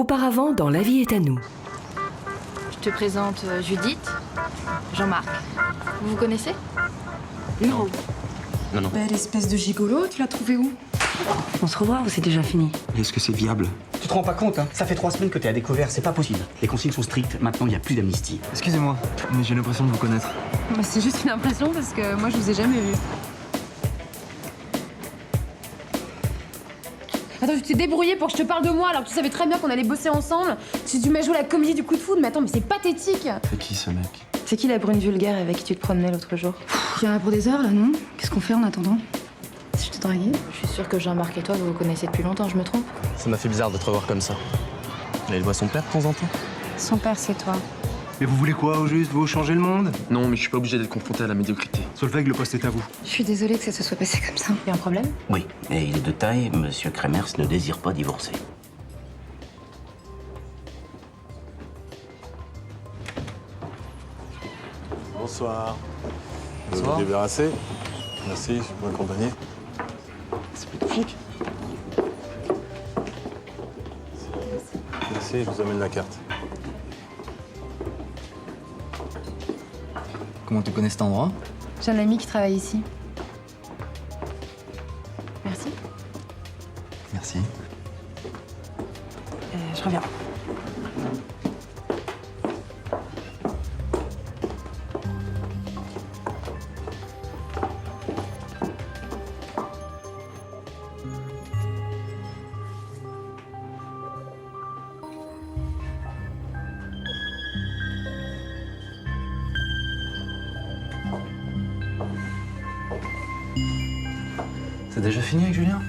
Auparavant, dans La vie est à nous. Je te présente Judith, Jean-Marc. Vous vous connaissez? Non. Non. Belle espèce de gigolo, tu l'as trouvé où? On se revoit ou c'est déjà fini? Est-ce que c'est viable? Tu te rends pas compte, hein? Ça fait 3 semaines que t'es à découvert, c'est pas possible. Les consignes sont strictes, maintenant il n'y a plus d'amnistie. Excusez-moi, mais j'ai l'impression de vous connaître. Bah, c'est juste une impression parce que moi je vous ai jamais vu. Attends, tu t'es débrouillé pour que je te parle de moi alors que tu savais très bien qu'on allait bosser ensemble. Tu m'as joué la comédie du coup de foudre, mais attends, mais c'est pathétique. C'est qui ce mec? C'est qui la brune vulgaire avec qui tu te promenais l'autre jour? Il y en a pour des heures là, non? Qu'est-ce qu'on fait en attendant? Si je te draguais? Je suis sûre que Jean-Marc et toi, vous vous connaissez depuis longtemps, je me trompe? Ça m'a fait bizarre de te revoir comme ça. Il voit son père de temps en temps? Son père, c'est toi. Mais vous voulez quoi au juste? Vous changer le monde? Non, mais je suis pas obligé d'être confronté à la médiocrité. Solveig, le poste est à vous. Je suis désolée que ça se soit passé comme ça. Y a un problème? Oui, et il est de taille, monsieur Kremers ne désire pas divorcer. Bonsoir. Vous Bonsoir. vous débarrasser? Merci, je vous accompagner. C'est magnifique. Merci, je vous amène la carte. Comment tu connais cet endroit? J'ai un ami qui travaille ici. Merci. Merci. Je reviens. C'est déjà fini avec Julien?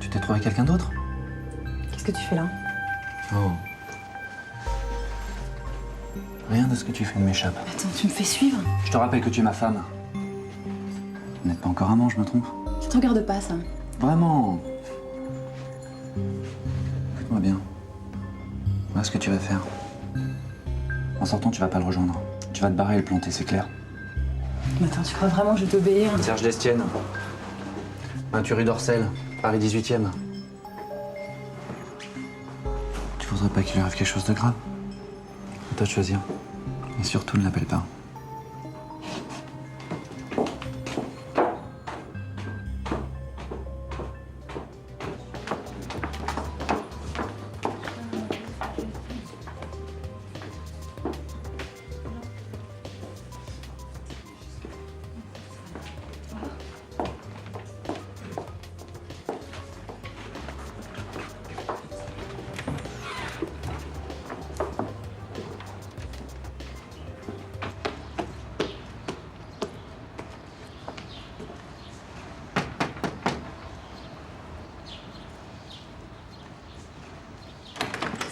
Tu t'es trouvé quelqu'un d'autre? Qu'est-ce que tu fais là? Oh. Rien de ce que tu fais ne m'échappe. Attends, tu me fais suivre? Je te rappelle que tu es ma femme. Vous n'êtes pas encore amant, je me trompe? Ça te regarde pas, ça. Vraiment. Écoute-moi bien. Voilà ce que tu vas faire. En sortant, tu vas pas le rejoindre. Tu vas te barrer et le planter, c'est clair? Mais attends, tu crois vraiment que je vais t'obéir? Serge Destienne. 28 rue d'Orcel, Paris 18e. Tu voudrais pas qu'il lui arrive quelque chose de grave? À toi de choisir. Et surtout, ne l'appelle pas.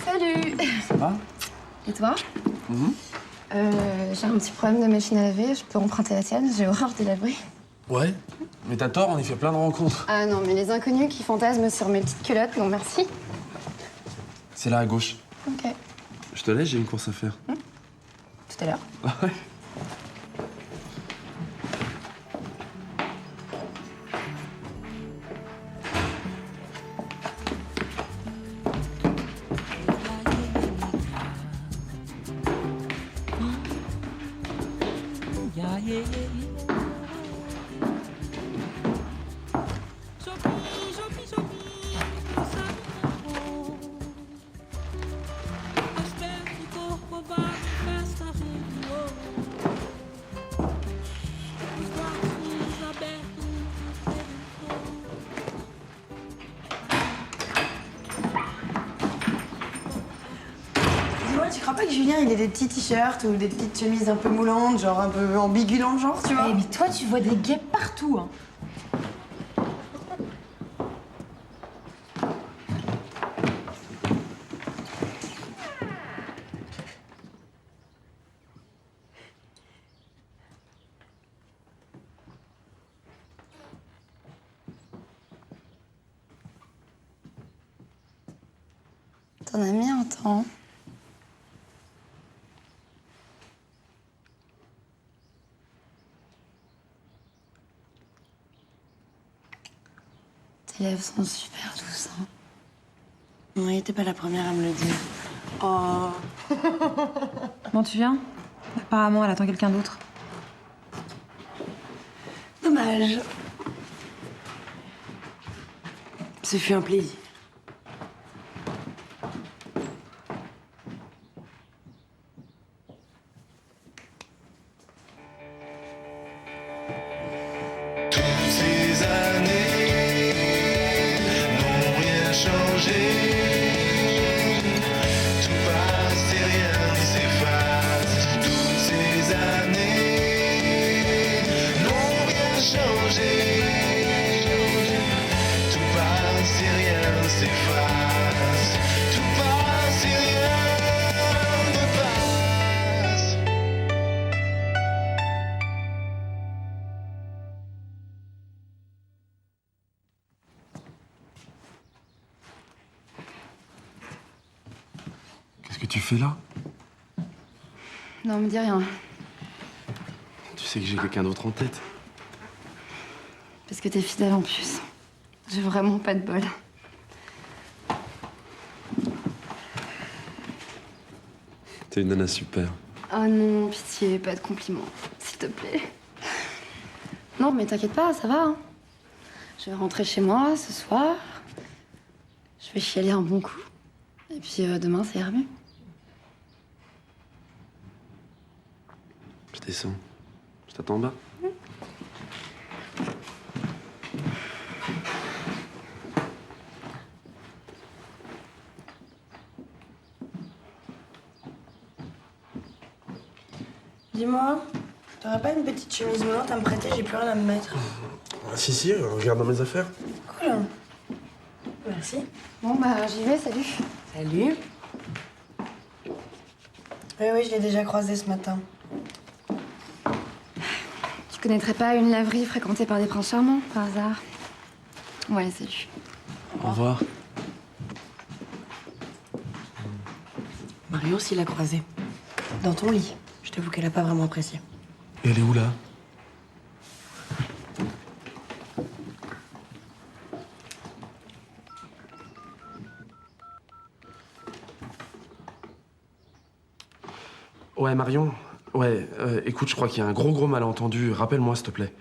Salut! Ça va? Et toi? J'ai un petit problème de machine à laver. Je peux emprunter la tienne? J'ai horreur des laveries. Ouais, mais t'as tort, on y fait plein de rencontres. Ah non, mais les inconnus qui fantasment sur mes petites culottes, non merci. C'est là à gauche. Ok. Je te laisse, j'ai une course à faire. Tout à l'heure. Ah ouais? Dis-moi, tu crois pas que Julien, il ait des petits t-shirts ou des petites chemises un peu moulantes, genre un peu ambigulantes, genre, tu vois? Eh, mais toi, tu vois des gays partout, hein. T'en as mis un temps. Tes lèvres sont super douces, hein. Oui, t'es pas la première à me le dire. Oh. Bon, tu viens? Apparemment, elle attend quelqu'un d'autre. Dommage. Ce fut un plaisir. Ces années n'ont rien changé. Tout passe et rien ne s'efface. Toutes ces années n'ont rien changé. Tout passe et rien ne s'efface. Tout passe et rien ne passe. Qu'est-ce que tu fais là? Non, me dis rien. Tu sais que j'ai quelqu'un d'autre en tête. Parce que t'es fidèle en plus. J'ai vraiment pas de bol. T'es une nana super. Oh non, pitié, pas de compliments, s'il te plaît. Non, mais t'inquiète pas, ça va. Hein. Je vais rentrer chez moi ce soir. Je vais chialer un bon coup. Et puis demain, ça ira mieux. Je descends. Je t'attends en bas. Dis-moi, t'aurais pas une petite chemise moulante à me prêter? J'ai plus rien à me mettre. Ah, si, regarde dans mes affaires. Cool. Merci. Bon, bah, j'y vais, salut. Salut. Oui, je l'ai déjà croisé ce matin. Tu connaîtrais pas une laverie fréquentée par des princes charmants, par hasard? Ouais, salut. Au revoir. Mario aussi l'a croisé. Dans ton lit. Je t'avoue qu'elle a pas vraiment apprécié. Et elle est où là? Ouais, Marion. Ouais, écoute, je crois qu'il y a un gros malentendu. Rappelle-moi, s'il te plaît.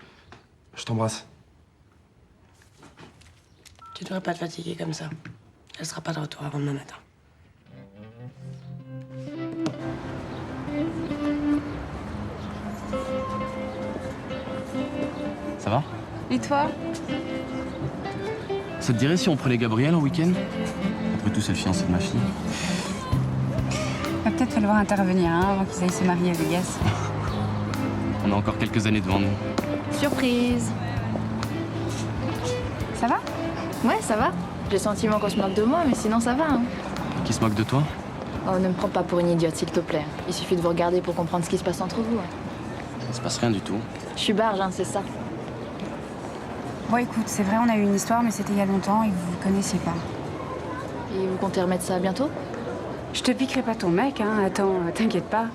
Je t'embrasse. Tu devrais pas te fatiguer comme ça. Elle sera pas de retour avant demain matin. Ça va? Et toi? Ça te dirait si on prenait Gabriel en week-end? Après tout, c'est le fiancé de ma fille. Va peut-être falloir intervenir avant qu'ils aillent se marier à Vegas. On a encore quelques années devant nous. Surprise. Ça va? Ouais, ça va. J'ai le sentiment qu'on se moque de moi, mais sinon ça va. Hein. Qui se moque de toi? Oh, ne me prends pas pour une idiote, s'il te plaît. Il suffit de vous regarder pour comprendre ce qui se passe entre vous. Hein. Il se passe rien du tout. Je suis barge, hein, c'est ça. Bon, écoute, c'est vrai, on a eu une histoire, mais c'était il y a longtemps et vous vous connaissiez pas. Et vous comptez remettre ça bientôt? Je te piquerai pas ton mec, hein. Attends, t'inquiète pas.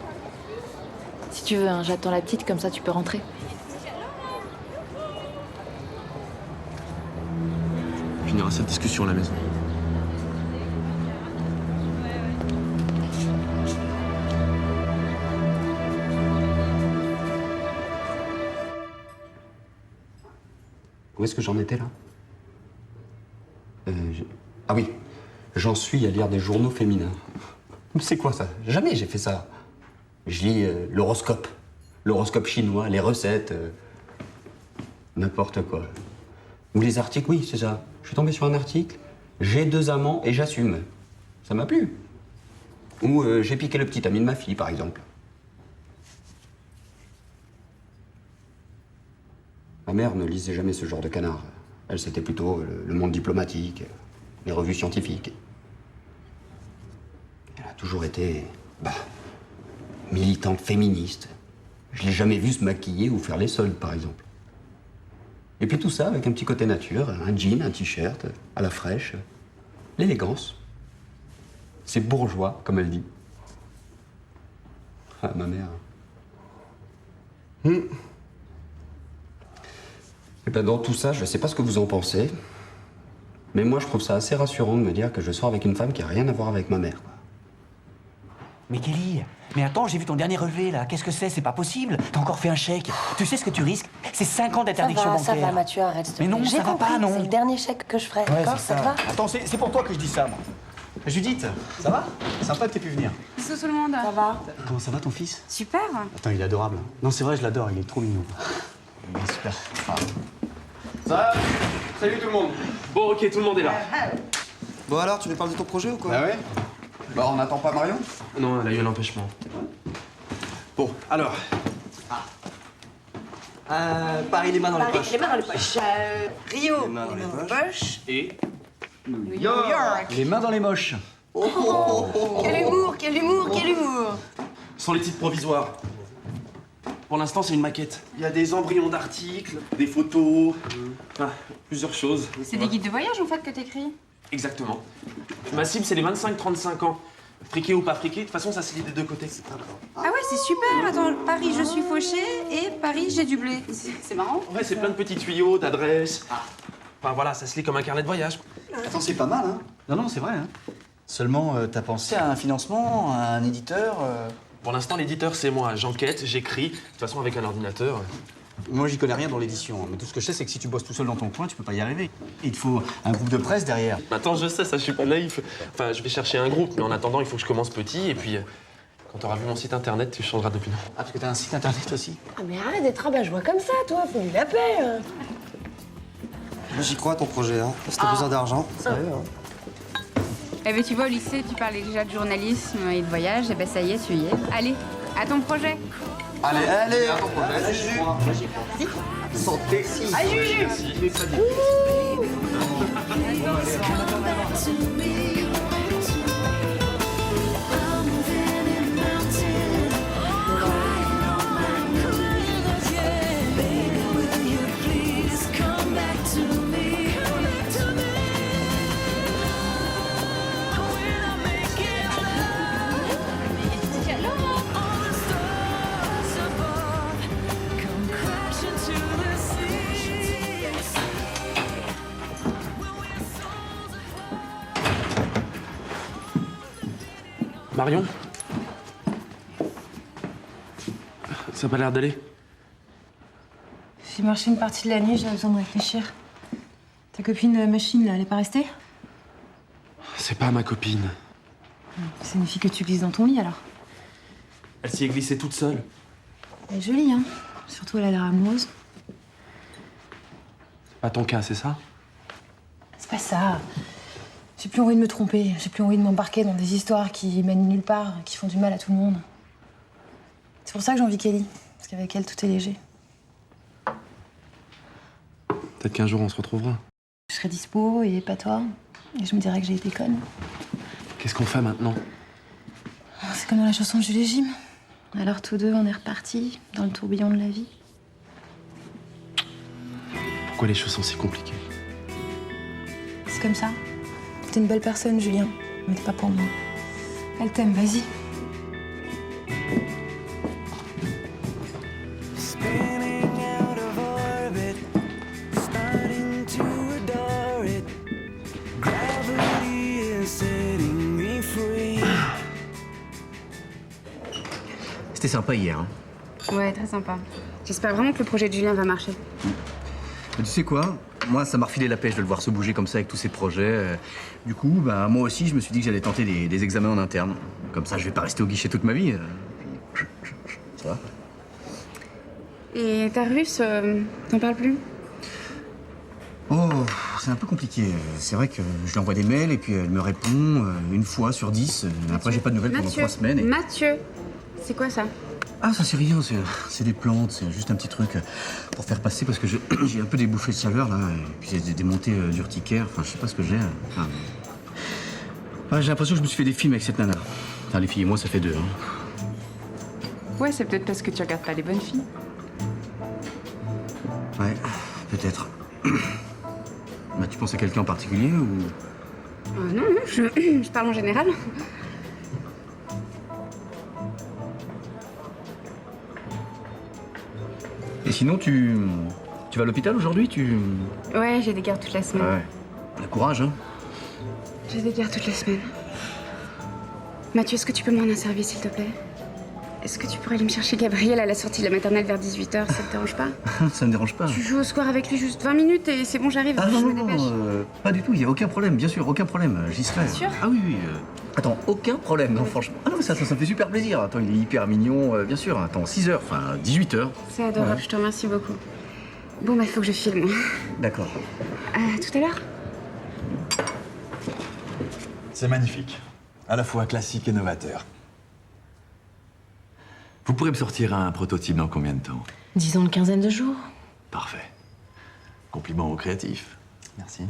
Si tu veux, hein, j'attends la petite, comme ça tu peux rentrer. On finira cette discussion à la maison. Où est-ce que j'en étais là? Ah oui, j'en suis à lire des journaux féminins. Mais c'est quoi ça? Jamais j'ai fait ça. Je lis l'horoscope. L'horoscope chinois, les recettes, n'importe quoi. Ou les articles, oui, c'est ça. Je suis tombé sur un article, j'ai 2 amants et j'assume. Ça m'a plu. Ou j'ai piqué le petit ami de ma fille, par exemple. Ma mère ne lisait jamais ce genre de canard. Elle, c'était plutôt le monde diplomatique, les revues scientifiques. Elle a toujours été, militante féministe. Je l'ai jamais vue se maquiller ou faire les soldes, par exemple. Et puis tout ça avec un petit côté nature, un jean, un t-shirt, à la fraîche. L'élégance. C'est bourgeois, comme elle dit. Ah, ma mère. Et ben dans tout ça, je sais pas ce que vous en pensez, Mais moi, je trouve ça assez rassurant de me dire que je sors avec une femme qui a rien à voir avec ma mère, quoi. Mais Kelly, mais attends, j'ai vu ton dernier relevé là. Qu'est-ce que c'est? C'est pas possible. T'as encore fait un chèque. Tu sais ce que tu risques? C'est 5 ans d'interdiction bancaire. Ça va, Mathieu, arrête. s'il te Mais plaît. non, J'ai ça va compris, pas, non. C'est le dernier chèque que je ferai, d'accord? Ça te va? Attends, c'est pour toi que je dis ça, moi. Judith, ça va? Sympa que t'aies pu venir. Bisous tout le monde. Ça va? Comment ça va ton fils? Super. Attends, il est adorable. Non, c'est vrai, je l'adore, il est trop mignon. Il est super. Salut tout le monde. Bon, ok, tout le monde est là. Bon alors, tu nous parles de ton projet ou quoi? Bah ouais. Bah on n'attend pas Marion? Non, elle a eu un empêchement. Bon, alors. Paris, les mains dans les poches. Les mains dans les poches. Rio. Les mains dans les poches. Et New York. Les mains dans les moches. Quel humour, quel humour, quel humour. sans les titres provisoires. Pour l'instant, c'est une maquette. Il y a des embryons d'articles, des photos, enfin, plusieurs choses. C'est des guides de voyage en fait que t'écris? Exactement. Ma cible, c'est les 25-35 ans. Friqué ou pas friqué, de toute façon, ça se lit des deux côtés. Ah ouais, c'est super. Attends, Paris, je suis fauchée et Paris, j'ai du blé. C'est marrant. Ouais, c'est plein de petits tuyaux, d'adresses. Enfin voilà, ça se lit comme un carnet de voyage. Attends, c'est pas mal, hein? Non, c'est vrai, hein? Seulement, t'as pensé à un financement, à un éditeur Pour l'instant, l'éditeur, c'est moi. J'enquête, j'écris. De toute façon, avec un ordinateur. Moi, j'y connais rien dans l'édition, mais tout ce que je sais, c'est que si tu bosses tout seul dans ton coin, tu peux pas y arriver. Il te faut un groupe de presse derrière. Attends, je sais, ça, je suis pas naïf. Enfin, je vais chercher un groupe, mais en attendant, il faut que je commence petit. Et puis, quand t'auras vu mon site internet, tu changeras d'opinion. Ah, parce que t'as un site internet aussi? Ah mais arrête d'être rabat-joie comme ça, toi, faut lui la paix. Moi, j'y crois à ton projet, hein. Si t'as besoin d'argent, sérieux, hein. Eh ben, tu vois, au lycée, tu parlais déjà de journalisme et de voyage, et ben ça y est, tu y es. Allez, à ton projet. Allez, à ton projet. Santé. Ah, Juju. Marion? Ça a pas l'air d'aller. J'ai marché une partie de la nuit, j'avais besoin de réfléchir. Ta copine machine, là, elle est pas restée? C'est pas ma copine. C'est une fille que tu glisses dans ton lit, alors. Elle s'y est glissée toute seule. Elle est jolie, hein. Surtout, elle a l'air amoureuse. C'est pas ton cas, c'est ça? C'est pas ça. J'ai plus envie de me tromper. J'ai plus envie de m'embarquer dans des histoires qui mènent nulle part, qui font du mal à tout le monde. C'est pour ça que j'envie Kelly. Parce qu'avec elle, tout est léger. Peut-être qu'un jour, on se retrouvera. Je serai dispo et pas toi. Et je me dirais que j'ai été conne. Qu'est-ce qu'on fait maintenant? C'est comme dans la chanson de Jules Jim. Alors tous deux, on est repartis dans le tourbillon de la vie. Pourquoi les choses sont si compliquées? C'est comme ça. T'es une belle personne, Julien. Mais t'es pas pour moi. Elle t'aime, vas-y. C'était sympa hier, hein? Ouais, très sympa. J'espère vraiment que le projet de Julien va marcher. Mais tu sais quoi? Moi, ça m'a refilé la pêche de le voir se bouger comme ça avec tous ses projets. Du coup, bah, moi aussi, je me suis dit que j'allais tenter des examens en interne. Comme ça, je vais pas rester au guichet toute ma vie. Ça va? Et ta russe, t'en parles plus? Oh, c'est un peu compliqué. C'est vrai que je lui envoie des mails et puis elle me répond une fois sur 10. Après, j'ai pas de nouvelles pendant 3 semaines. Mathieu, c'est quoi ça? Ah, ça c'est rien, c'est des plantes, c'est juste un petit truc pour faire passer parce que j'ai un peu des bouffées de chaleur là, et puis j'ai des montées d'urticaire, enfin je sais pas ce que j'ai. Enfin, j'ai l'impression que je me suis fait des films avec cette nana. Enfin, les filles et moi, ça fait 2. Hein. Ouais, c'est peut-être parce que tu regardes pas les bonnes filles. Ouais, peut-être. Bah, tu penses à quelqu'un en particulier ou. Non, je parle en général. Et sinon, tu vas à l'hôpital aujourd'hui, Ouais, j'ai des gardes toute la semaine. Ouais. courage, hein. J'ai des guerres toute la semaine. Mathieu, est-ce que tu peux me rendre un service, s'il te plaît? Est-ce que tu pourrais aller me chercher Gabriel à la sortie de la maternelle vers 18h? Ça te dérange pas? Ça me dérange pas. Tu joues au square avec lui juste 20 minutes et c'est bon, j'arrive. Ah je non, me non, dépêche. pas du tout, il n'y a aucun problème, bien sûr, aucun problème, j'y serai. Sûr? Ah oui, oui. Attends, aucun problème, non, franchement. Ah non, mais ça me fait super plaisir. Attends, il est hyper mignon, bien sûr. Attends, 6h, enfin 18h. C'est adorable, je te remercie beaucoup. Bon, bah, il faut que je filme. D'accord. Tout à l'heure? C'est magnifique. À la fois classique et novateur. Vous pourrez me sortir un prototype dans combien de temps? Disons une quinzaine de jours. Parfait. Compliment au créatif. Merci.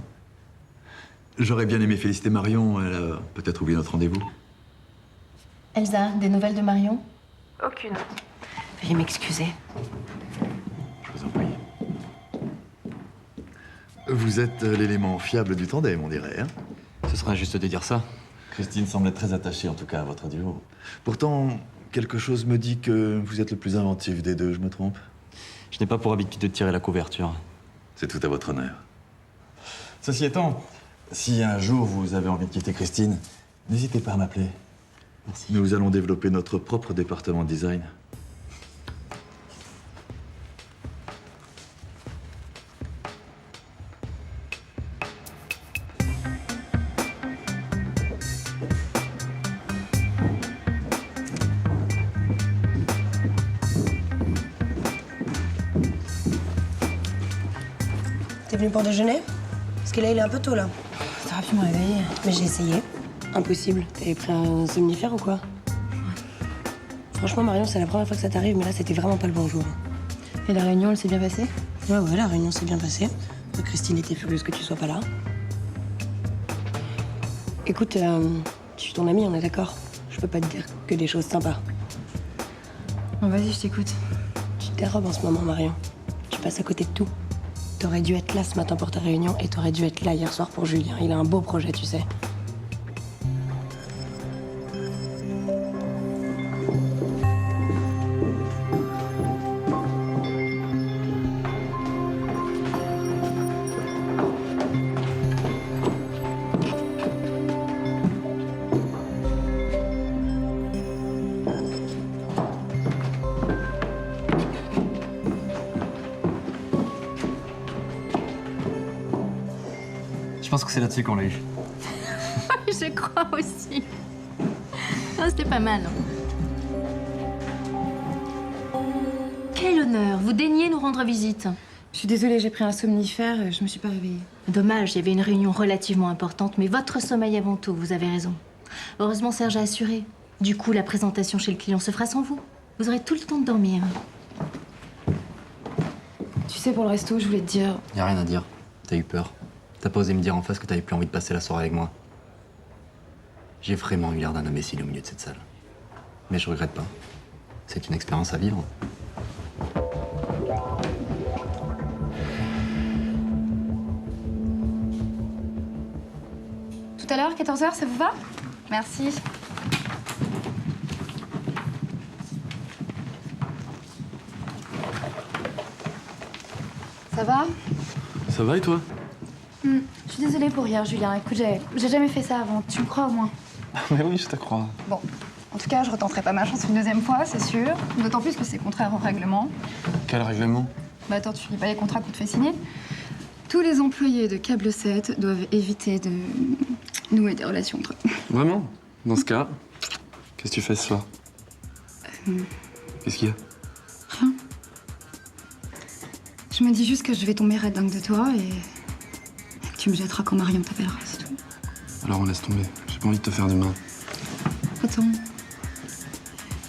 J'aurais bien aimé féliciter Marion. Elle a peut-être oublié notre rendez-vous. Elsa, des nouvelles de Marion? Aucune. Veuillez m'excuser. Je vous en prie. Vous êtes l'élément fiable du tandem, on dirait, hein? Ce serait injuste de dire ça. Christine semble être très attachée, en tout cas, à votre duo. Pourtant, quelque chose me dit que vous êtes le plus inventif des deux, je me trompe? Je n'ai pas pour habitude de tirer la couverture. C'est tout à votre honneur. Ceci étant, si un jour vous avez envie de quitter Christine, n'hésitez pas à m'appeler. Merci. Nous allons développer notre propre département de design. T'es venu pour déjeuner? Parce que là, il est un peu tôt, là. T'aurais pu me réveiller. Mais j'ai essayé. Impossible. T'avais pris un somnifère ou quoi? Franchement, Marion, c'est la première fois que ça t'arrive, mais là, c'était vraiment pas le bon jour. Et la réunion, elle s'est bien passée? Ouais, la réunion s'est bien passée. Christine était furieuse que tu sois pas là. Écoute, je suis ton amie, on est d'accord? Je peux pas te dire que des choses sympas. Bon, vas-y, je t'écoute. Tu te dérobes en ce moment, Marion. Tu passes à côté de tout. T'aurais dû être là ce matin pour ta réunion et t'aurais dû être là hier soir pour Julien. Il a un beau projet, tu sais. Je pense que c'est là-dessus qu'on l'a eu. Je crois aussi. Non, c'était pas mal. Quel honneur, vous daignez nous rendre visite. Je suis désolée, j'ai pris un somnifère, je me suis pas réveillée. Dommage, il y avait une réunion relativement importante, mais votre sommeil avant tout, vous avez raison. Heureusement, Serge a assuré. Du coup, la présentation chez le client se fera sans vous. Vous aurez tout le temps de dormir. Tu sais, pour le resto, je voulais te dire... Y a rien à dire. T'as eu peur. T'as pas osé me dire en face que t'avais plus envie de passer la soirée avec moi. J'ai vraiment eu l'air d'un imbécile au milieu de cette salle. Mais je regrette pas. C'est une expérience à vivre. Tout à l'heure, 14h, ça vous va? Merci. Ça va? Ça va et toi? Je suis désolée pour hier, Julien. Écoute, j'ai jamais fait ça avant. Tu me crois au moins? Mais oui, je te crois. Bon, en tout cas, je retenterai pas ma chance une deuxième fois, c'est sûr. D'autant plus que c'est contraire au règlement. Quel règlement? Bah attends, tu lis pas les contrats qu'on te fait signer? Tous les employés de Câble 7 doivent éviter de nouer des relations entre eux. Vraiment? Dans ce cas, qu'est-ce que tu fais ce soir? Qu'est-ce qu'il y a? Rien. Je me dis juste que je vais tomber red dingue de toi et que tu me jetteras quand Marion t'appellera, c'est tout. Alors on laisse tomber. J'ai pas envie de te faire du mal. Attends.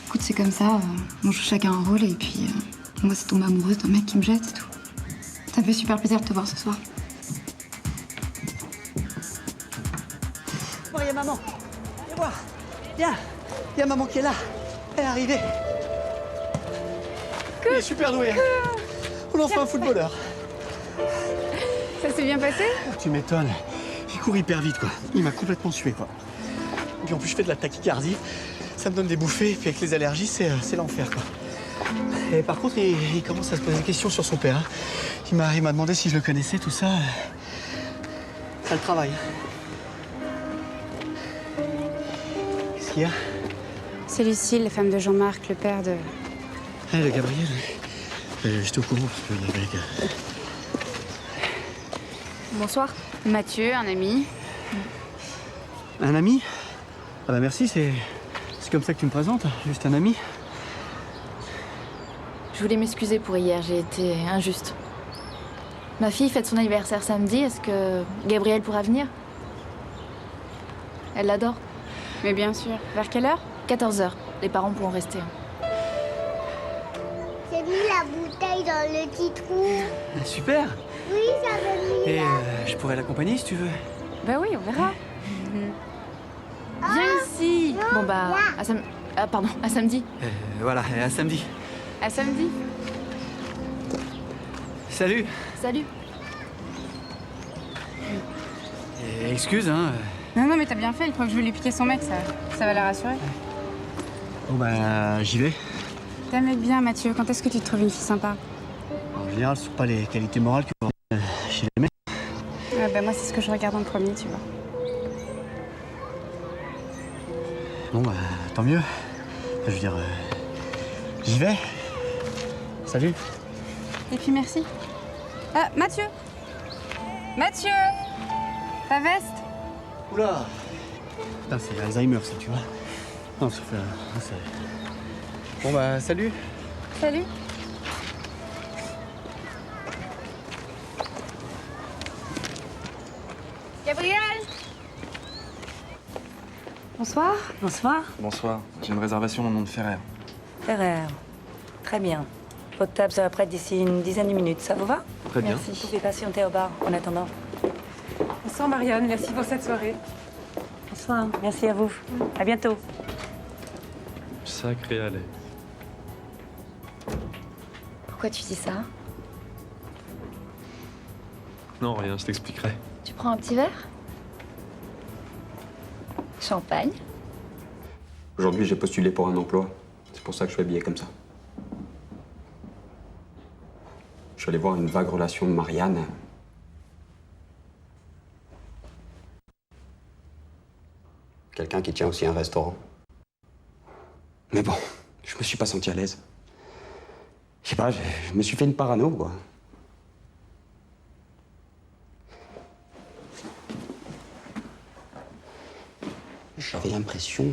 Écoute, c'est comme ça, on joue chacun un rôle et puis moi c'est tomber amoureuse d'un mec qui me jette, c'est tout. Ça me fait super plaisir de te voir ce soir. Bon, il y a maman. Viens voir. Viens. Il y a maman qui est là. Elle est arrivée. Il est super doué. Hein. On en fait un footballeur. Ça s'est bien passé? Tu m'étonnes. Il court hyper vite, quoi. Il m'a complètement sué, quoi. Et puis en plus, je fais de la tachycardie. Ça me donne des bouffées. Et puis avec les allergies, c'est l'enfer, quoi. Et par contre, il commence à se poser des questions sur son père. Hein. Il m'a demandé si je le connaissais, tout ça. Ça le travaille. Qu'est-ce qu'il y a? C'est Lucille, la femme de Jean-Marc, le père de... Ah, le Gabriel. J'étais au courant parce qu'il y avait... Bonsoir. Mathieu, un ami. Un ami? Ah bah merci, c'est comme ça que tu me présentes, juste un ami. Je voulais m'excuser pour hier, j'ai été injuste. Ma fille fête son anniversaire samedi, est-ce que Gabrielle pourra venir? Elle l'adore. Mais bien sûr. Vers quelle heure? 14h, les parents pourront rester. J'ai mis la bouteille dans le petit trou. Super. Oui, j'avais mis Et là. je pourrais l'accompagner si tu veux. Bah oui, on verra. Viens ici. Bon bah, à samedi. Voilà, et à samedi. À samedi. Salut. Salut. Et excuse, hein. Non, mais t'as bien fait, il croit que je vais lui piquer son mec, ça va la rassurer. Bon bah, j'y vais. T'as un mec bien, Mathieu, quand est-ce que tu te trouves une fille sympa? En général, ce sont pas les qualités morales que chez les mecs. Ah bah moi, c'est ce que je regarde en premier, tu vois. Bon bah, tant mieux. Je veux dire, j'y vais. Salut. Et puis merci. Ah, Mathieu! Mathieu! Ta veste? Oula. Putain, c'est Alzheimer, ça, tu vois. Non, ça fait... Bon bah, salut. Salut. Gabriel! Bonsoir. Bonsoir. Bonsoir, j'ai une réservation au nom de Ferrer. Ferrer. Très bien. Votre table sera prête d'ici une dizaine de minutes. Ça vous va? Très bien. Merci. Vous pouvez patienter au bar en attendant. Bonsoir Marianne, merci pour cette soirée. Bonsoir. Merci à vous. À bientôt. Sacré Alex. Pourquoi tu dis ça? Non, rien, je t'expliquerai. Tu prends un petit verre? Champagne? Aujourd'hui, j'ai postulé pour un emploi. C'est pour ça que je suis habillé comme ça. Je suis allé voir une vague relation de Marianne. Quelqu'un qui tient aussi un restaurant. Mais bon, je me suis pas senti à l'aise. Je sais pas, je me suis fait une parano, quoi. J'avais l'impression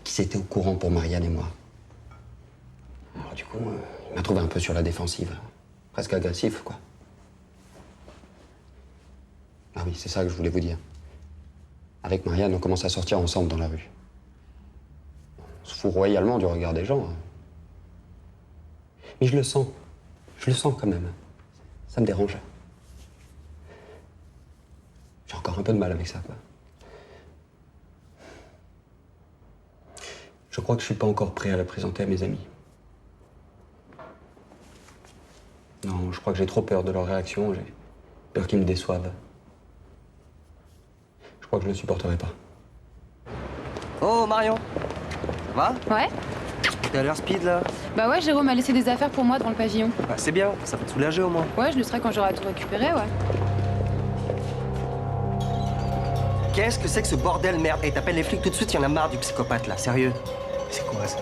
qu'ils étaient au courant pour Marianne et moi. Alors du coup, il m'a trouvé un peu sur la défensive. Presque agressif, quoi. Ah oui, c'est ça que je voulais vous dire. Avec Marianne, on commence à sortir ensemble dans la rue. On se fout royalement du regard des gens. Mais je le sens quand même. Ça me dérange. J'ai encore un peu de mal avec ça, quoi. Je crois que je suis pas encore prêt à la présenter à mes amis. Non, je crois que j'ai trop peur de leur réaction, j'ai peur qu'ils me déçoivent. Je crois que je le supporterai pas. Oh, Marion. Ça va? Ouais? T'es à l'heure speed, là? Bah ouais, Jérôme a laissé des affaires pour moi devant le pavillon. Bah, c'est bien, ça va te soulager au moins. Ouais, je le serai quand j'aurai tout récupéré, ouais. Qu'est-ce que c'est que ce bordel, merde? Et t'appelles les flics tout de suite, y en a marre du psychopathe, là, sérieux. C'est quoi, ça?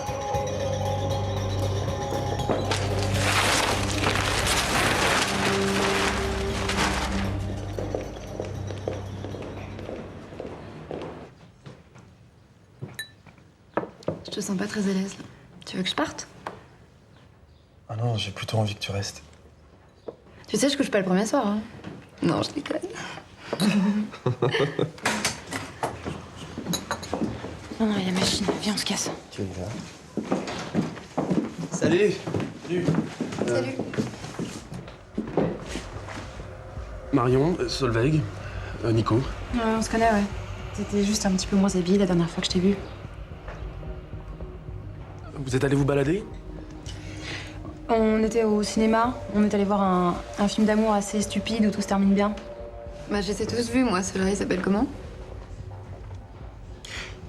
Je te sens pas très à l'aise, là. Tu veux que je parte? Ah non, j'ai plutôt envie que tu restes. Tu sais, je couche pas le premier soir, hein. Non, je déconne. Non, il y a la machine. Viens, on se casse. Tu me vois. Salut. Salut. Salut. Marion, Solveig, Nico. Ouais, on se connaît, ouais. T'étais juste un petit peu moins habillée la dernière fois que je t'ai vue. Vous êtes allés vous balader? On était au cinéma. On est allé voir un film d'amour assez stupide où tout se termine bien. Bah, je les ai tous vus, moi. Celui-là, il s'appelle comment?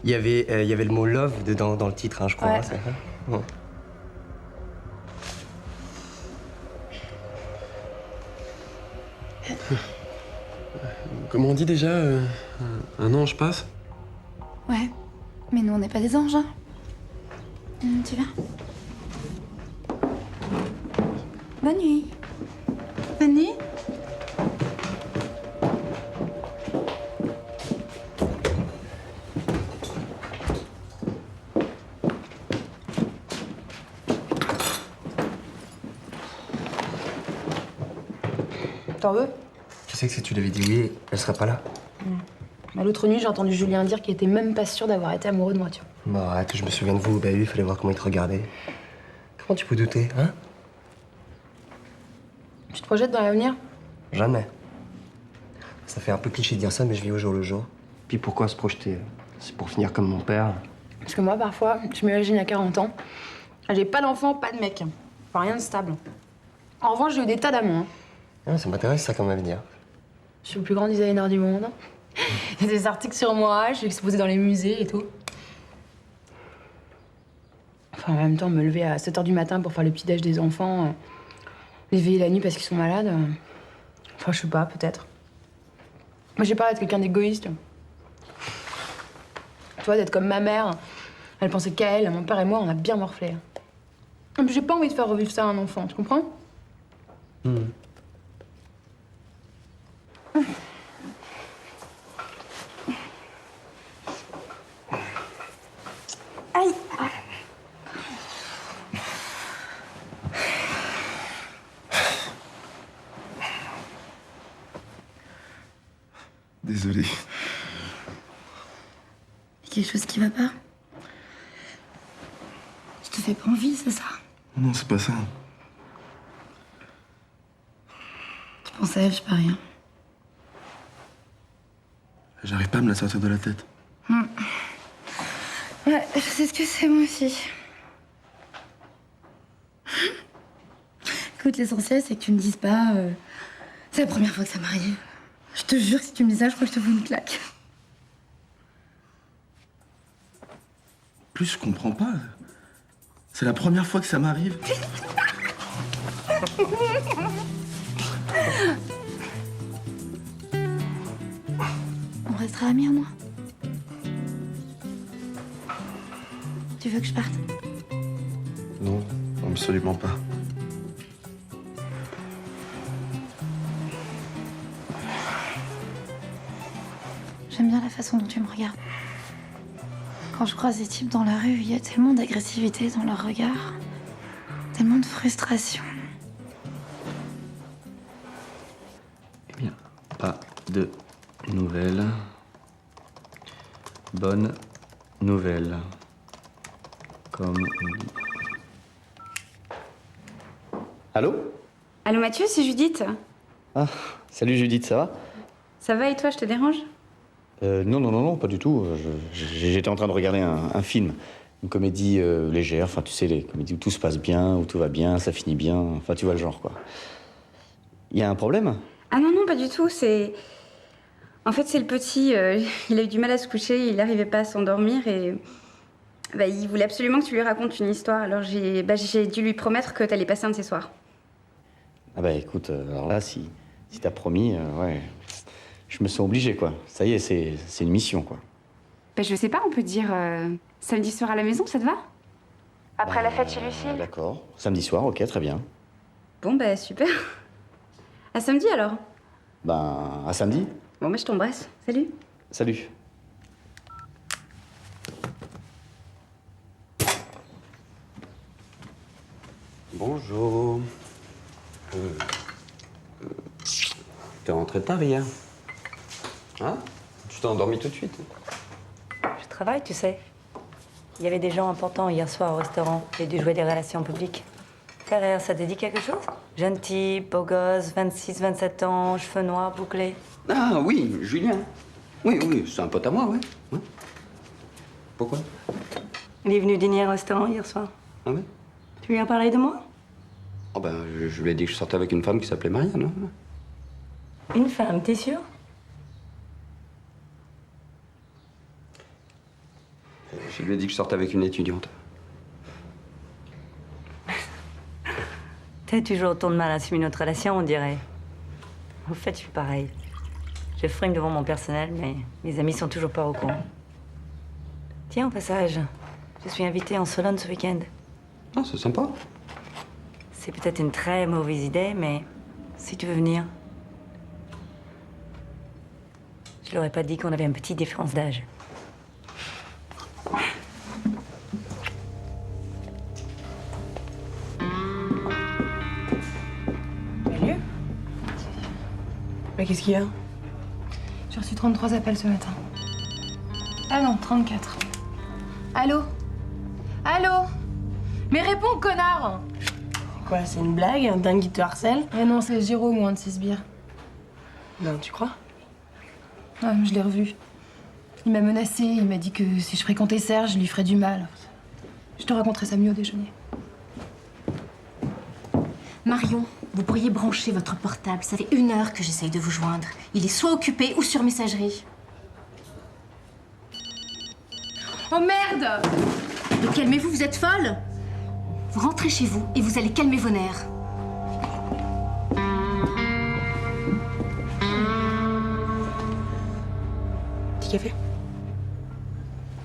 Il y avait le mot love dedans dans le titre, hein, je crois. Ouais. Hein, c'est ça. Bon. Comment on dit déjà un ange passe? Ouais, mais nous on n'est pas des anges, hein. Tu viens? Bonne nuit. Bonne nuit. T'en veux? Tu sais que si tu lui avais dit oui, elle serait pas là. Bah, l'autre nuit, j'ai entendu Julien dire qu'il était même pas sûr d'avoir été amoureux de moi, tu vois. Bah arrête, je me souviens de vous au bahut, il fallait voir comment il te regardait. Comment tu peux douter, hein? Tu te projettes dans l'avenir? Jamais. Ça fait un peu cliché de dire ça, mais je vis au jour le jour. Puis pourquoi se projeter? C'est pour finir comme mon père. Parce que moi, parfois, je m'imagine à 40 ans. J'ai pas d'enfant, pas de mec. Enfin, rien de stable. En revanche, j'ai eu des tas d'amours. Ah, ça m'intéresse ça comme avenir. Je suis le plus grand designer du monde. Il y a des articles sur moi, je suis exposée dans les musées et tout. Enfin, en même temps, me lever à 7h du matin pour faire le petit-déj des enfants, les veiller la nuit parce qu'ils sont malades. Enfin, je sais pas, peut-être. Moi, j'ai pas d'être quelqu'un d'égoïste. Tu vois, d'être comme ma mère. Elle pensait qu'à elle, mon père et moi, on a bien morflé. Et puis, j'ai pas envie de faire revivre ça à un enfant, tu comprends? Aïe. Désolé. Quelque chose qui va pas? Je te fais pas envie, c'est ça? Non, c'est pas ça. Tu penses à elle, je peux rien. J'arrive pas à me la sortir de la tête. Ouais, je sais ce que c'est, moi aussi. Écoute, l'essentiel, c'est que tu me dises pas... c'est la première fois que ça m'arrive. Je te jure que si tu me dis ça, je crois que je te fous une claque. Plus je comprends pas. C'est la première fois que ça m'arrive. On restera amis, moi. Tu veux que je parte? Non, absolument pas. J'aime bien la façon dont tu me regardes. Quand je croise des types dans la rue, il y a tellement d'agressivité dans leur regard. Tellement de frustration. Eh bien, pas de nouvelles. Bonne nouvelle. Comme on dit. Allô? Allô Mathieu, c'est Judith. Ah, salut Judith, ça va? Ça va et toi, je te dérange? Non, pas du tout. J'étais en train de regarder un film. Une comédie légère, enfin tu sais, les comédies où tout se passe bien, où tout va bien, ça finit bien, enfin tu vois le genre quoi. Il y a un problème? Ah non, pas du tout, c'est... En fait, c'est le petit, il a eu du mal à se coucher, il n'arrivait pas à s'endormir et... Bah, il voulait absolument que tu lui racontes une histoire, alors j'ai dû lui promettre que t'allais passer un de ces soirs. Ah bah écoute, alors là, si t'as promis, ouais, je me sens obligé quoi. Ça y est, c'est une mission quoi. Bah, je sais pas, on peut dire samedi soir à la maison, ça te va? Après la fête chez Lucille? D'accord, samedi soir, ok, très bien. Bon, bah super. À samedi alors? Ben, à samedi. Bon, bah je t'embrasse. Salut. Salut. Bonjour. T'es rentré tard hier. Hein? Tu t'es endormi tout de suite. Je travaille, tu sais. Il y avait des gens importants hier soir au restaurant. J'ai dû jouer des relations publiques. Ferrer, ça te dit quelque chose? Jeune type, beau gosse, 26, 27 ans, cheveux noirs, bouclés. Ah oui, Julien. Oui, c'est un pote à moi, ouais. Ouais. Pourquoi? Il est venu dîner au restaurant hier soir. Ah ouais? Tu lui as parlé de moi? Oh ben, je lui ai dit que je sortais avec une femme qui s'appelait Marianne. Hein. Une femme, t'es sûr? Je lui ai dit que je sortais avec une étudiante. T'as toujours autant de mal à assumer notre relation, on dirait. Au fait, je suis pareil. Je fringue devant mon personnel, mais mes amis sont toujours pas au courant. Tiens, au passage, je suis invitée en Sologne ce week-end. Ah, c'est sympa. C'est peut-être une très mauvaise idée, mais si tu veux venir. Je leur ai pas dit qu'on avait une petite différence d'âge. Mieux. Mais qu'est-ce qu'il y a? J'ai reçu 33 appels ce matin. Ah non, 34. Allô? Allô? Mais réponds, connard! Quoi, c'est une blague? Un dingue qui te harcèle? Eh non, c'est Giro, moins de 6 bières. Non, tu crois? Ouais, je l'ai revu. Il m'a menacé, il m'a dit que si je fréquentais Serge, je lui ferais du mal. Je te raconterai ça mieux au déjeuner. Marion, vous pourriez brancher votre portable. Ça fait 1 heure que j'essaye de vous joindre. Il est soit occupé ou sur messagerie. Oh merde! Mais calmez-vous, vous êtes folle! Vous rentrez chez vous et vous allez calmer vos nerfs. Petit café?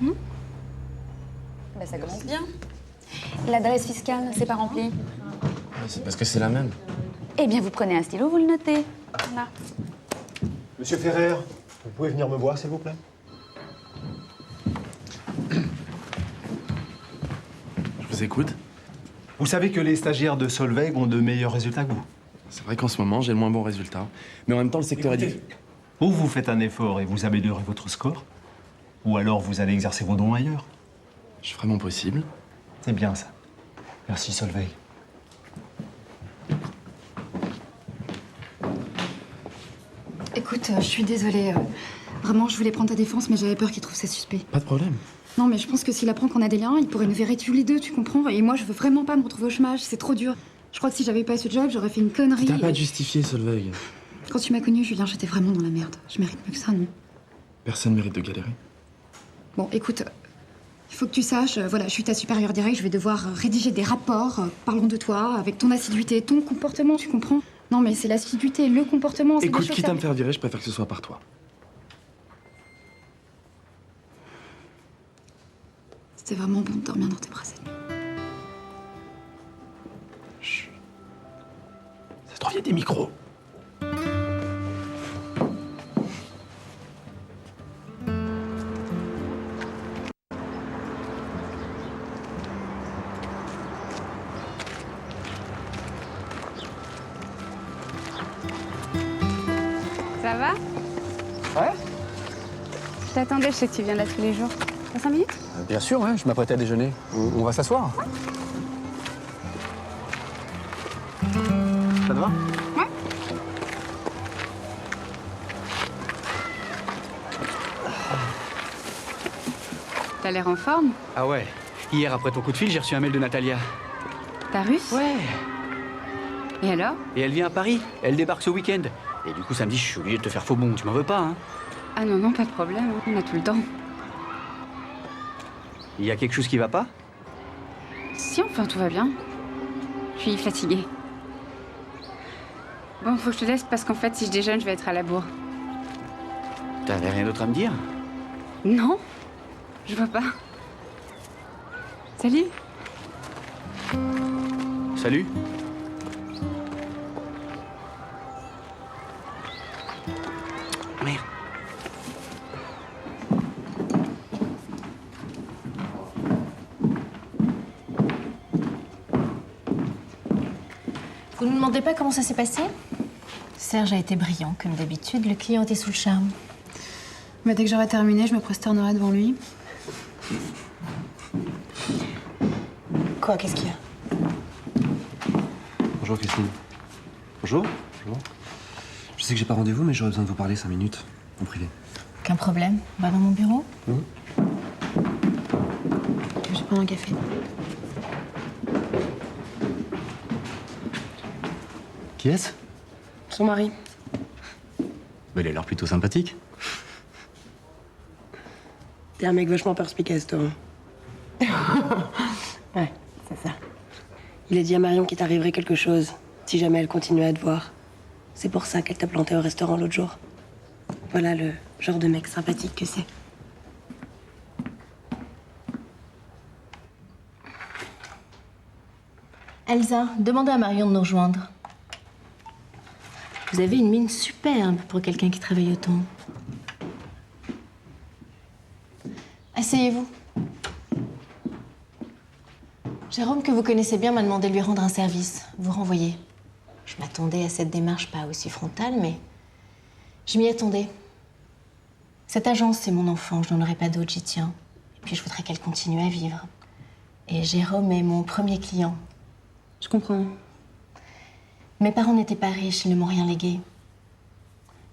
Bah, ça commence bien. L'adresse fiscale, c'est pas rempli. C'est parce que c'est la même. Eh bien, vous prenez un stylo, vous le notez. Voilà. Monsieur Ferrer, vous pouvez venir me voir, s'il vous plaît? Je vous écoute. Vous savez que les stagiaires de Solveig ont de meilleurs résultats que vous. C'est vrai qu'en ce moment, j'ai le moins bon résultat. Mais en même temps, le secteur est difficile. Ou vous faites un effort et vous améliorez votre score, ou alors vous allez exercer vos dons ailleurs. Je ferai mon possible. C'est bien ça. Merci Solveig. Écoute, je suis désolée. Vraiment, je voulais prendre ta défense, mais j'avais peur qu'il trouve ça suspect. Pas de problème. Non, mais je pense que s'il apprend qu'on a des liens, il pourrait nous virer tous les deux, tu comprends? Et moi, je veux vraiment pas me retrouver au chômage, c'est trop dur. Je crois que si j'avais pas eu ce job, j'aurais fait une connerie. T'as pas à te justifier, Solveig. Quand tu m'as connue, Julien, j'étais vraiment dans la merde. Je mérite mieux que ça, non? Personne mérite de galérer. Bon, écoute, il faut que tu saches, voilà, je suis ta supérieure directe, je vais devoir rédiger des rapports, parlons de toi, avec ton assiduité, ton comportement, tu comprends? Non, mais c'est l'assiduité, le comportement, c'est des Écoute, choses quitte à à- me faire virer, je préfère que ce soit par toi. C'était vraiment bon de dormir dans tes bras cette nuit. Ça se trouve, il y a des micros. Ça va? Ouais. Je t'attendais, je sais que tu viens là tous les jours. T'as 5 minutes? Bien sûr, ouais, je m'apprêtais à déjeuner. On va s'asseoir. Ça te va? Ouais. T'as l'air en forme. Ah ouais. Hier, après ton coup de fil, j'ai reçu un mail de Natalia. T'as russe? Ouais. Et alors? Et elle vient à Paris. Elle débarque ce week-end. Et du coup, samedi, je suis obligé de te faire faux bon. Tu m'en veux pas, hein? Ah non, non, pas de problème, on a tout le temps. Il y a quelque chose qui va pas? Si, enfin, tout va bien. Je suis fatiguée. Bon, faut que je te laisse parce qu'en fait, si je déjeune, je vais être à la bourre. T'avais rien d'autre à me dire? Non, je vois pas. Salut. Salut. Merde. Vous ne me demandez pas comment ça s'est passé? Serge a été brillant, comme d'habitude. Le client était sous le charme. Mais dès que j'aurai terminé, je me prosternerai devant lui. Quoi, qu'est-ce qu'il y a? Bonjour Christine. Bonjour. Bonjour. Je sais que j'ai pas rendez-vous, mais j'aurais besoin de vous parler 5 minutes, en privé. Aucun problème. On va dans mon bureau? Je vais prendre un café. Qui est-ce? Son mari. Bah, il a l'air plutôt sympathique. T'es un mec vachement perspicace, toi. Ouais, c'est ça. Il a dit à Marion qu'il t'arriverait quelque chose, si jamais elle continuait à te voir. C'est pour ça qu'elle t'a planté au restaurant l'autre jour. Voilà le genre de mec sympathique que c'est. Elsa, demandez à Marion de nous rejoindre. Vous avez une mine superbe pour quelqu'un qui travaille autant. Asseyez-vous. Jérôme, que vous connaissez bien, m'a demandé de lui rendre un service. Vous renvoyer. Je m'attendais à cette démarche pas aussi frontale, mais je m'y attendais. Cette agence, c'est mon enfant, je n'en aurai pas d'autre, j'y tiens. Et puis je voudrais qu'elle continue à vivre. Et Jérôme est mon premier client. Je comprends. Mes parents n'étaient pas riches, ils ne m'ont rien légué.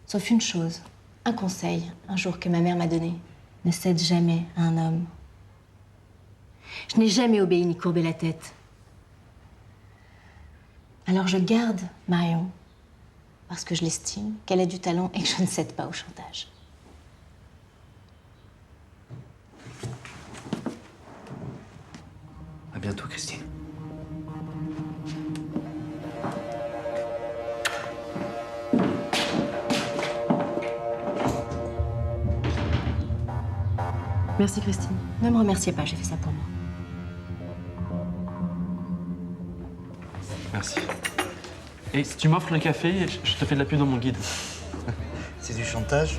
Sauf une chose, un conseil, un jour que ma mère m'a donné. Ne cède jamais à un homme. Je n'ai jamais obéi ni courbé la tête. Alors je garde Marion, parce que je l'estime, qu'elle a du talent et que je ne cède pas au chantage. À bientôt, Christine. Merci Christine. Ne me remerciez pas, j'ai fait ça pour moi. Merci. Et si tu m'offres le café, je te fais de la pub dans mon guide. C'est du chantage?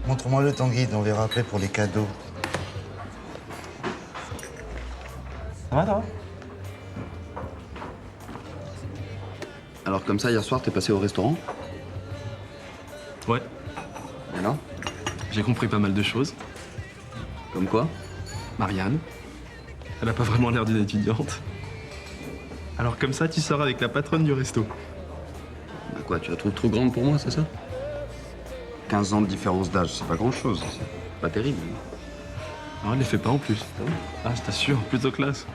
Montre-moi ton guide, on verra après pour les cadeaux. Ça va, toi? Alors comme ça, hier soir, t'es passé au restaurant? Ouais. Et alors? J'ai compris pas mal de choses. Comme quoi? Marianne. Elle a pas vraiment l'air d'une étudiante. Alors comme ça, tu sors avec la patronne du resto. Bah quoi, tu la trouves trop grande pour moi, c'est ça? 15 ans de différence d'âge, c'est pas grand-chose. C'est pas terrible. Non, elle les fait pas en plus. Ah, je t'assure, plutôt classe.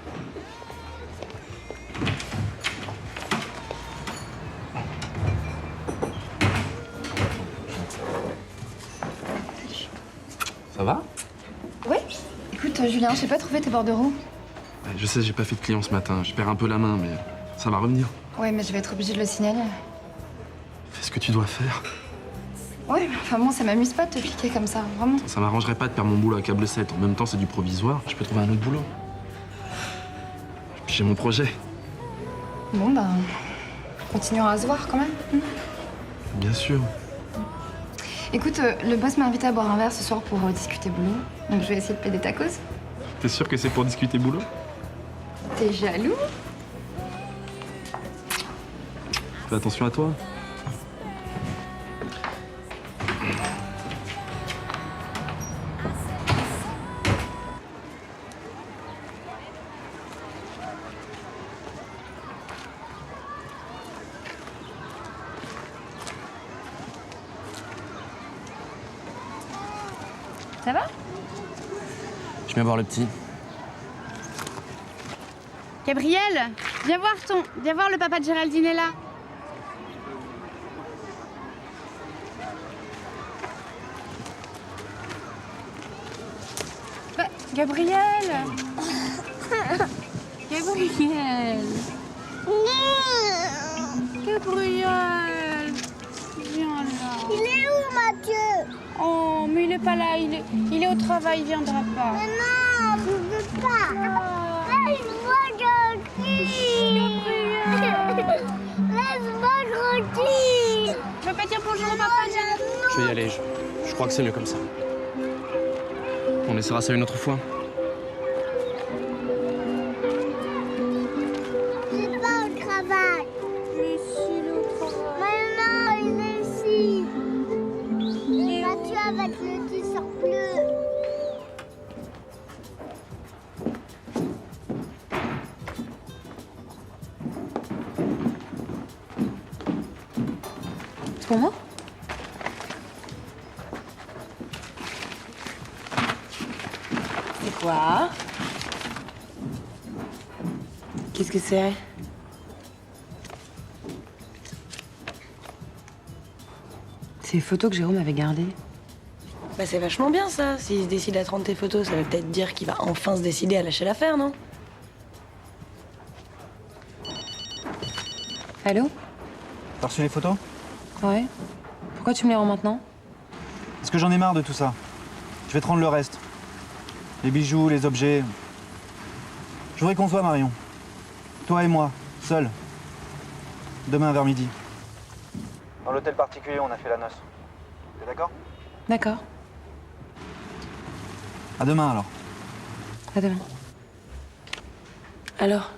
Ça va? Ouais. Écoute, Julien, j'ai pas trouvé tes bordereaux. Ouais, je sais, j'ai pas fait de client ce matin. Je perds un peu la main, mais ça va revenir. Ouais, mais je vais être obligée de le signaler. Fais ce que tu dois faire. Ouais, mais enfin bon, ça m'amuse pas de te piquer comme ça, vraiment. Ça m'arrangerait pas de perdre mon boulot à câble 7. En même temps, c'est du provisoire. Je peux trouver un autre boulot. Puis j'ai mon projet. Bon, bah, continuons à se voir quand même. Bien sûr. Écoute, le boss m'a invité à boire un verre ce soir pour discuter boulot. Donc je vais essayer de plaider ta cause. T'es sûr que c'est pour discuter boulot? T'es jaloux? Fais attention à toi. Ça va? Je viens voir le petit. Gabriel, viens voir le papa de Géraldine est là. Bah, Gabriel. Gabriel. Gabriel. Viens là. Il est où, Mathieu? Oh, mais il est pas là, il est au travail, il viendra pas. Mais non, je veux pas. Laisse-moi tranquille. Laisse-moi tranquille. Tu veux pas dire bonjour au papa, Géraldine? Je vais y aller. Je crois que c'est mieux comme ça. On essaiera ça une autre fois. C'est pas au travail. Mais si, il est au travail. Mais non, il est ici. Mathieu avec le t-shirt bleu. C'est pour moi? C'est quoi? Qu'est-ce que c'est? C'est les photos que Jérôme avait gardées. Bah c'est vachement bien ça. S'il se décide à te rendre tes photos, ça veut peut-être dire qu'il va enfin se décider à lâcher l'affaire, non? Allô? T'as reçu les photos? Ouais. Pourquoi tu me les rends maintenant? Parce que j'en ai marre de tout ça. Je vais te rendre le reste. Les bijoux, les objets. Je voudrais qu'on se voit, Marion. Toi et moi, seuls. Demain vers midi. Dans l'hôtel particulier, on a fait la noce. T'es d'accord? D'accord. À demain, alors. À demain. Alors?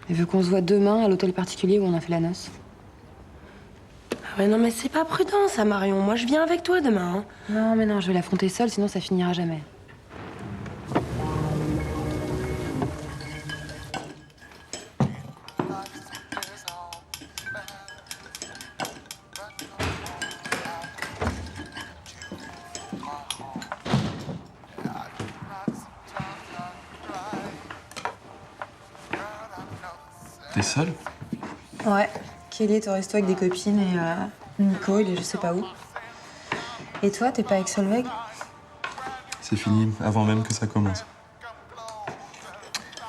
Elle veut qu'on se voit demain à l'hôtel particulier où on a fait la noce. Ah ouais, non, mais c'est pas prudent, ça, Marion. Moi, je viens avec toi demain. Hein. Non, mais non, je vais l'affronter seule, sinon ça finira jamais. T'es seule? Ouais. Kelly est au resto avec des copines et Nico, il est je sais pas où. Et toi, t'es pas avec Solveig? C'est fini, avant même que ça commence.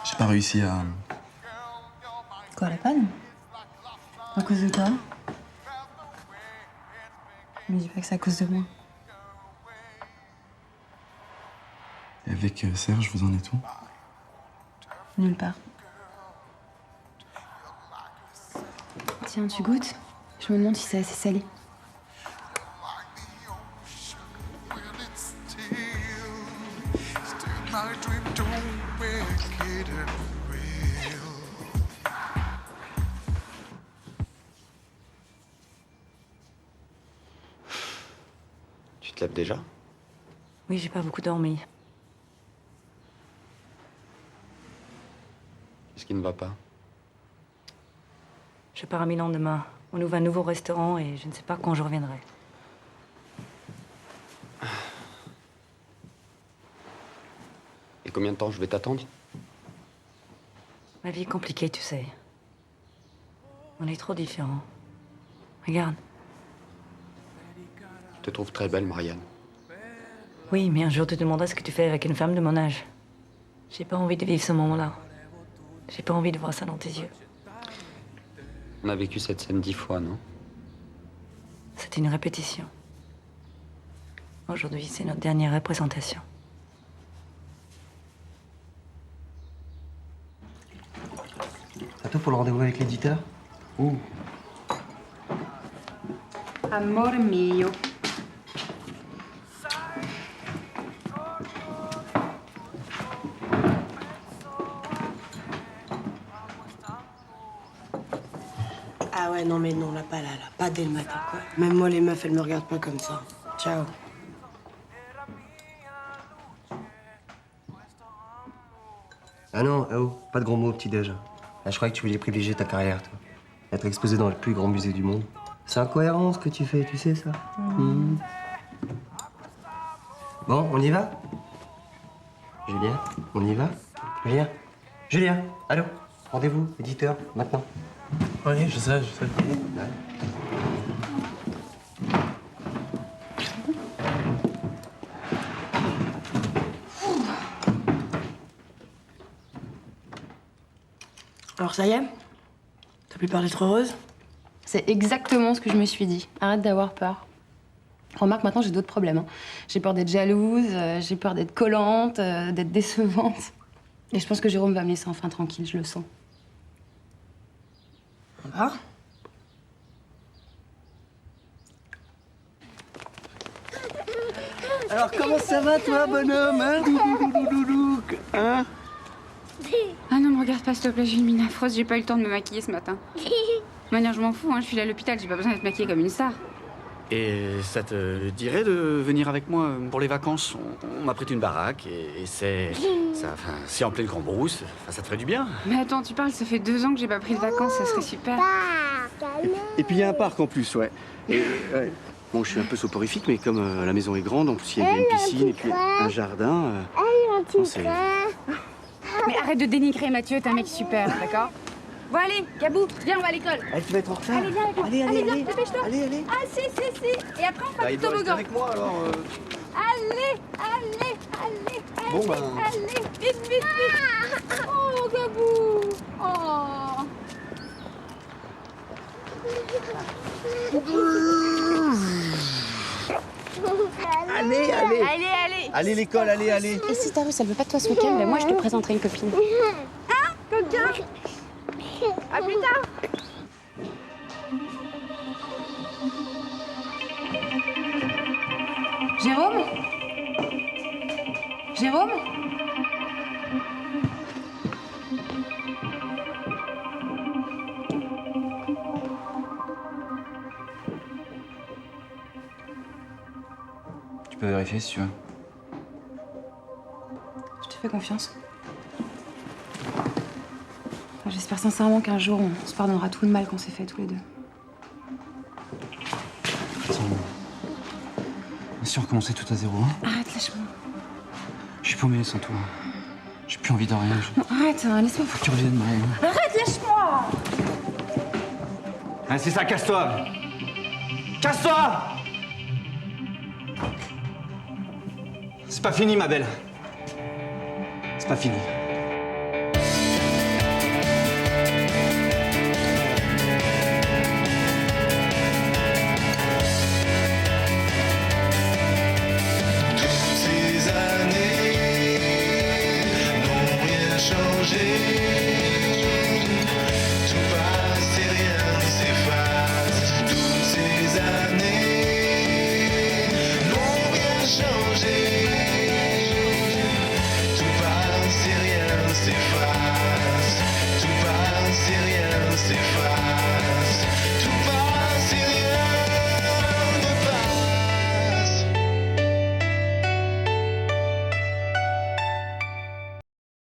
J'ai pas réussi à... Quoi, la panne? À cause de toi? Me dis pas que c'est à cause de moi. Et avec Serge, vous en êtes où? Nulle part. Tiens, tu goûtes? Je me demande si c'est assez salé. Tu te lèves déjà? Oui, j'ai pas beaucoup dormi. Qu'est-ce qui ne va pas? Je pars à Milan demain. On ouvre un nouveau restaurant et je ne sais pas quand je reviendrai. Et combien de temps je vais t'attendre? Ma vie est compliquée, tu sais. On est trop différents. Regarde. Je te trouve très belle, Marianne. Oui, mais un jour tu te demanderas ce que tu fais avec une femme de mon âge. J'ai pas envie de vivre ce moment-là. J'ai pas envie de voir ça dans tes yeux. On a vécu cette scène 10 fois, non? C'était une répétition. Aujourd'hui, c'est notre dernière représentation. À toi pour le rendez-vous avec l'éditeur? Ouh. Amor mio. Ah ouais, non, mais non, là, pas dès le matin, quoi. Même moi, les meufs, elles me regardent pas comme ça. Ciao. Ah non, oh, pas de gros mots au petit-déj. Ah, je croyais que tu voulais privilégier ta carrière, toi. Être exposé dans le plus grand musée du monde. C'est incohérent ce que tu fais, tu sais ça. Mhm. Bon, on y va? Julien, on y va? Julien? Julien, allô? Rendez-vous, éditeur, maintenant. Oui, je sais, je sais. Ouais. Alors, ça y est? T'as pu parler trop heureuse? C'est exactement ce que je me suis dit. Arrête d'avoir peur. Remarque, maintenant, j'ai d'autres problèmes. Hein. J'ai peur d'être jalouse, j'ai peur d'être collante, d'être décevante. Et je pense que Jérôme va me laisser enfin tranquille, je le sens. Ah. Alors, comment ça va, toi, bonhomme, hein? Doudoudoudoudouk, hein? Ah non, me regarde pas, s'il te plaît, j'ai une mine affreuse, j'ai pas eu le temps de me maquiller ce matin. De toute manière, je m'en fous, hein, je suis là à l'hôpital, j'ai pas besoin d'être maquillée comme une star. Et ça te dirait de venir avec moi pour les vacances? On m'a prêté une baraque et c'est... c'est en pleine Cambrousse, ça te ferait du bien. Mais attends, tu parles, ça fait 2 ans que j'ai pas pris de vacances, ça serait super. Et puis il y a un parc en plus, ouais. Et, ouais. Bon, je suis un peu soporifique, mais comme la maison est grande, en plus il y a une piscine et puis un jardin. Non, c'est... Mais arrête de dénigrer Mathieu, t'es un mec super, d'accord? Bon allez, Gabou, viens, on va à l'école. Tu vas être en retard. Allez, viens avec moi. Allez, viens, dépêche-toi. Allez. Ah si. Et après on fait Bah, un il petit doit rester toboggan. avec moi, alors... Allez. Bon, ben... Allez, vite. Oh, Gabou. Oh. Allez, allez. Allez, l'école, allez, allez. Et si ta russe, elle veut pas de toi ce week-end, ben moi je te présenterai une copine. Hein, coquin? À plus tard. Jérôme? Jérôme? Tu peux vérifier si tu veux. Je te fais confiance. Enfin, j'espère sincèrement qu'un jour, on se pardonnera tout le mal qu'on s'est fait tous les deux. Bien sûr, recommencer tout à zéro. Hein. Arrête, lâche-moi. Je suis paumé sans toi. J'ai plus envie de rien. Non, arrête, hein, laisse-moi. Faut que tu reviennes, Marion. Arrête, lâche-moi. Ah, c'est ça, casse-toi. Casse-toi. C'est pas fini, ma belle. C'est pas fini.